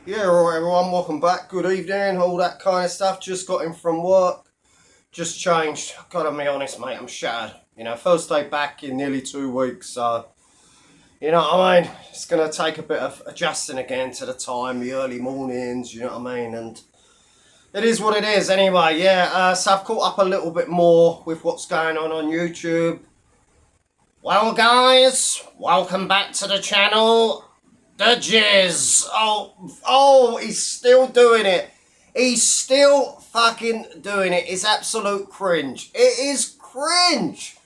Yeah, alright everyone, welcome back, good evening, all that kind of stuff. Just got in from work, just changed. Gotta be honest mate, I'm shattered. First day back in nearly 2 weeks, so, you know what I mean? It's gonna take a bit of adjusting again to the time, the early mornings, you know what I mean? And it is what it is anyway, yeah. So I've caught up a little bit more with what's going on YouTube. Well guys, welcome back to the channel. The Jizz. Oh, he's still doing it. He's still fucking doing it. It's absolute cringe. It is cringe.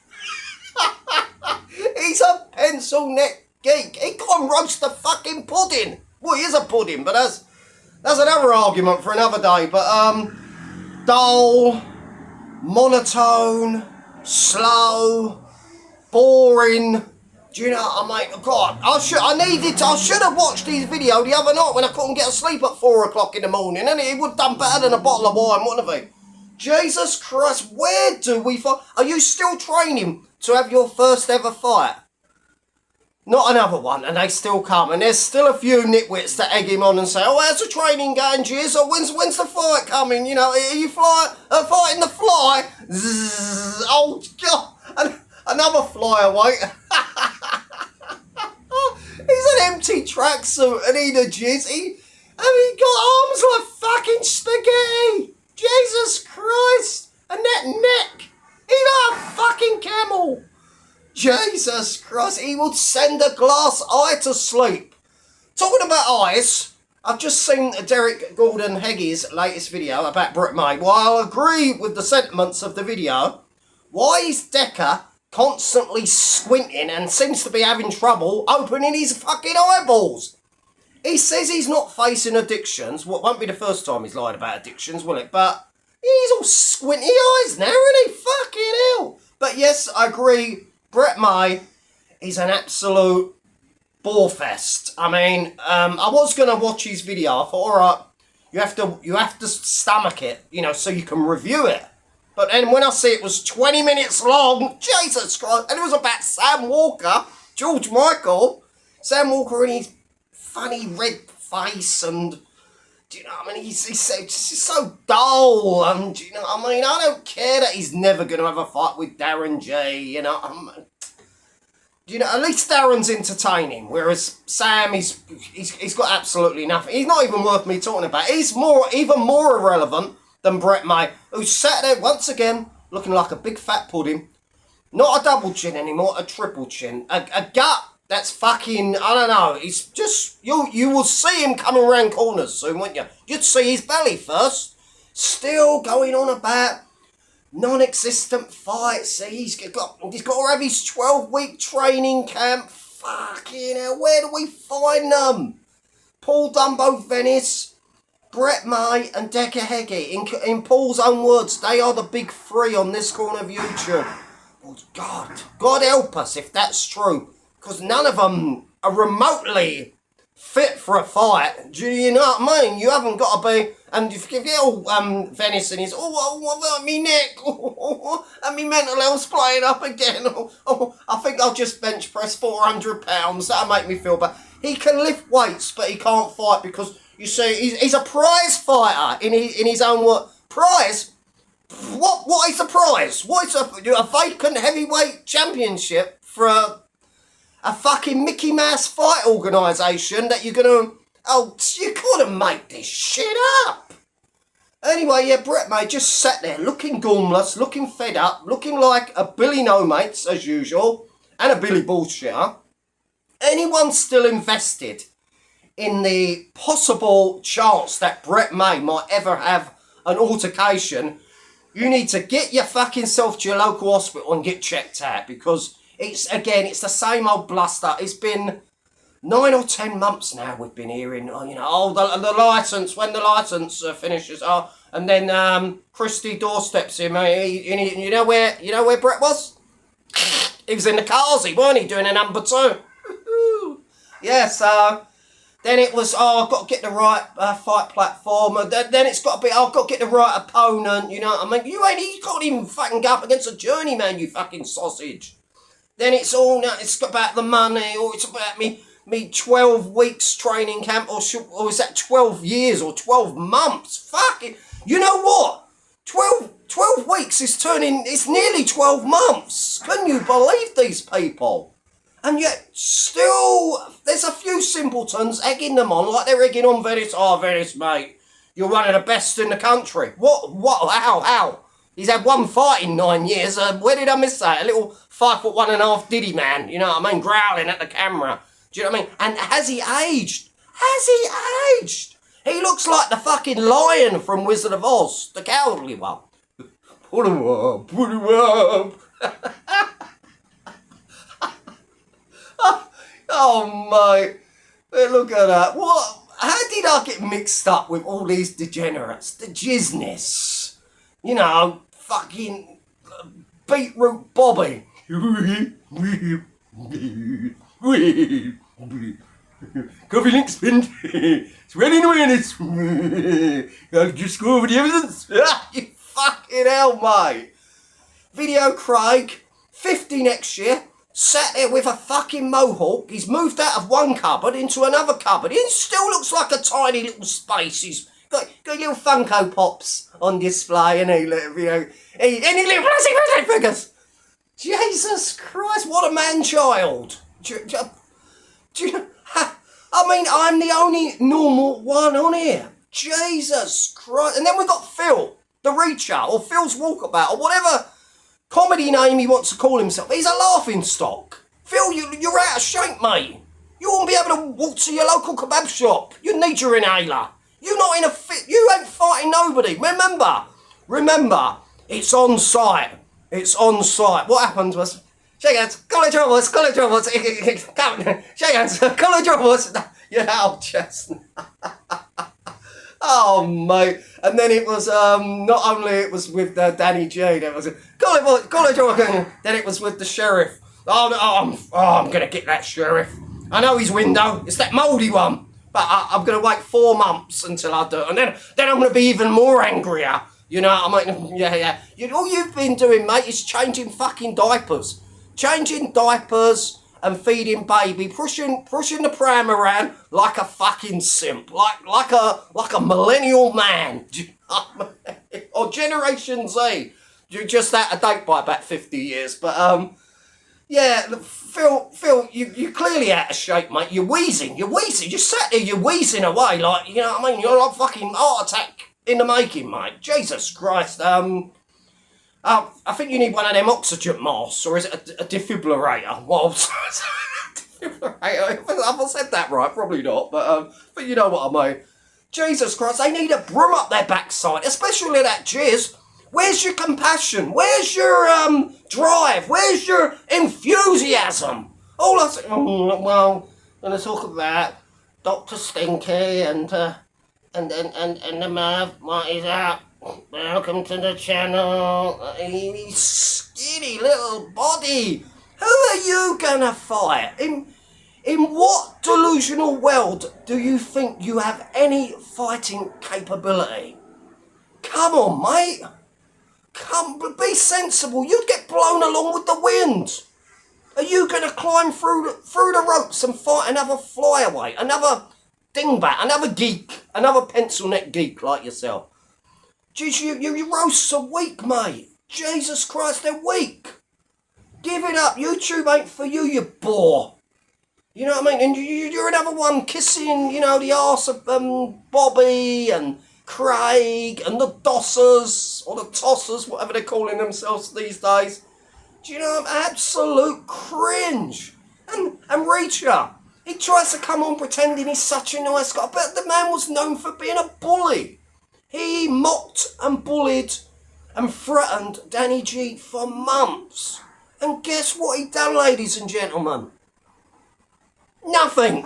He's a pencil neck geek. He can't roast the fucking pudding. Well, he is a pudding, but that's another argument for another day. But dull, monotone, slow, boring. Do you know what I mean? God, I should have watched his video the other night when I couldn't get to sleep at 4 o'clock in the morning, and it would have done better than a bottle of wine, wouldn't it? Jesus Christ, where do we find... Are you still training to have your first ever fight? Not another one, and they still come, and there's still a few nitwits that egg him on and say, oh, how's the training going, Jizz? Or when's the fight coming? You know, are you fighting the fly? Zzz, oh, God, another fly away. He's an empty tracksuit and he the Jizz. He got arms like fucking spaghetti. Jesus Christ. And that neck. He's like a fucking camel. Jesus Christ. He would send a glass eye to sleep. Talking about eyes, I've just seen Derek Gordon Hegge's latest video about Britt May. While I agree with the sentiments of the video, why is Decker constantly squinting and seems to be having trouble opening his fucking eyeballs? He says he's not facing addictions. Well, it won't be the first time he's lied about addictions, will it? But he's all squinty eyes now, isn't he? Fucking hell. But yes, I agree. Britt May is an absolute borefest. I mean, I was going to watch his video. I thought, all right, you have to stomach it, so you can review it. But then when I see it was 20 minutes long, Jesus Christ, and it was about Sam Walker, George Michael, Sam Walker and his funny red face, and, do you know what I mean, he's so dull, and, do you know what I mean, I don't care that he's never going to have a fight with Darren J, you know what I mean. Do you know, at least Darren's entertaining, whereas Sam, he's got absolutely nothing. He's not even worth me talking about. He's even more irrelevant than Britt May, who's sat there once again looking like a big fat pudding. Not a double chin anymore, a triple chin. A gut that's fucking, I don't know, it's just, you will see him coming around corners soon, won't you? You'd see his belly first. Still going on about non-existent fights. He's got to have his 12-week training camp. Fucking hell, where do we find them? Paul Dumbo Venice, Britt May and Decker Hegge. In Paul's own words, they are the big three on this corner of YouTube. Oh, God help us if that's true. Because none of them are remotely fit for a fight. Do you know what I mean? You haven't got to be... And if you get Venice and he's, what about me neck? And me mental health's playing up again. I think I'll just bench press 400 pounds. That'll make me feel better. He can lift weights, but he can't fight because... You see, he's a prize fighter in his own word. Prize? What is a prize? What is a vacant heavyweight championship for a fucking Mickey Mouse fight organisation that you're going to... Oh, you couldn't make this shit up. Anyway, yeah, Britt May just sat there looking gormless, looking fed up, looking like a Billy No Mates, as usual, and a Billy Bullshitter. Anyone still invested in the possible chance that Britt May might ever have an altercation, you need to get your fucking self to your local hospital and get checked out, because it's the same old bluster. It's been 9 or 10 months now we've been hearing, the licence, when the licence finishes, and then Christy doorsteps him. You know where Brett was? He was in the Carsey, weren't he, doing a number 2? Yeah, so... Then it was, I've got to get the right fight platform. And then it's got to be, I've got to get the right opponent, you know what I mean? You can't even fucking go up against a journeyman, you fucking sausage. Then it's about the money, or it's about me me 12 weeks training camp, or is that 12 years or 12 months? Fuck it. You know what? 12 weeks is it's nearly 12 months. Can you believe these people? And yet, still, there's a few simpletons egging them on, like they're egging on Venice. Oh, Venice, mate, you're one of the best in the country. What, how? He's had one fight in 9 years. Where did I miss that? A little 5'1.5" Diddy man, you know what I mean, growling at the camera. Do you know what I mean? And has he aged? He looks like the fucking lion from Wizard of Oz, the cowardly one. Put him up. Oh, mate. Look at that. What? How did I get mixed up with all these degenerates? The jizzness. You know, fucking Beetroot Bobby. Coffee Link spin. Sweating awareness. I'll just go over the evidence. You fucking hell, mate. Video Craig, 50 next year. Sat there with a fucking mohawk. He's moved out of one cupboard into another cupboard. He still looks like a tiny little space. He's got little Funko Pops on display, and any little bloody figures. Jesus Christ, what a man-child. I mean, I'm the only normal one on here. Jesus Christ. And then we've got Phil, the Reacher, or Phil's Walkabout, or whatever comedy name he wants to call himself. He's a laughing stock. Phil, you're out of shape, mate. You won't be able to walk to your local kebab shop. You need your inhaler. You're not in a fit. You ain't fighting nobody. Remember, it's on site. What happened was, shake hands, college robbers. Shake hands, college robbers. You're out, Chestnut. Oh, mate. And then it was, not only it was with Danny J, there was a college robbers. Then it was with the sheriff. I'm going to get that sheriff. I know his window. It's that mouldy one. But I'm going to wait 4 months until I do. And then I'm going to be even more angrier. You know, I mean, yeah. All you've been doing, mate, is changing fucking diapers. Changing diapers and feeding baby. Pushing the pram around like a fucking simp. Like a millennial man. Or Generation Z. You're just out of date by about 50 years. But, yeah, Phil, you're clearly out of shape, mate. You're wheezing. You sat there, you're wheezing away like, you know what I mean? You're like fucking heart attack in the making, mate. Jesus Christ. I think you need one of them oxygen masks, or is it a defibrillator? Well, defibrillator. Have I said that right? Probably not, but you know what I mean. Jesus Christ, they need a broom up their backside, especially that jizz. Where's your compassion? Where's your drive? Where's your enthusiasm? All I say, well, I'm going to talk about Dr. Stinky and the Merv. What is up? Welcome to the channel. His skinny little body. Who are you gonna fight? In what delusional world do you think you have any fighting capability? Come on, mate. Be sensible. You'd get blown along with the wind. Are you going to climb through the ropes and fight another flyaway, another dingbat, another geek, another pencil neck geek like yourself? Jeez, your roasts are weak, mate. Jesus Christ, they're weak. Give it up. YouTube ain't for you, you bore. You know what I mean? And you're another one kissing, you know, the arse of Bobby and Craig and the Dossers, or the Tossers, whatever they're calling themselves these days. Do you know, absolute cringe. And Reacher, he tries to come on pretending he's such a nice guy, but the man was known for being a bully. He mocked and bullied and threatened Danny G for months. And guess what he done, ladies and gentlemen? Nothing.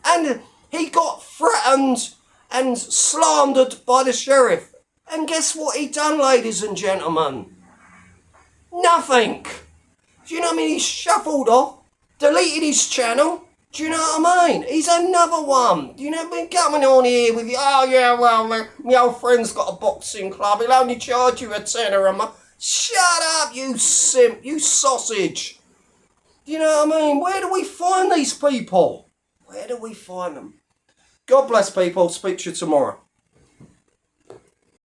And he got threatened and slandered by the sheriff. And guess what he done, ladies and gentlemen? Nothing. Do you know what I mean? He shuffled off, deleted his channel. Do you know what I mean? He's another one. Do you know what I mean? Coming on here with you, oh yeah, well, my old friend's got a boxing club. He'll only charge you a tenner a month. Shut up, you simp, you sausage. You know what I mean? Where do we find these people? Where do we find them? God bless, people. Speak to you tomorrow.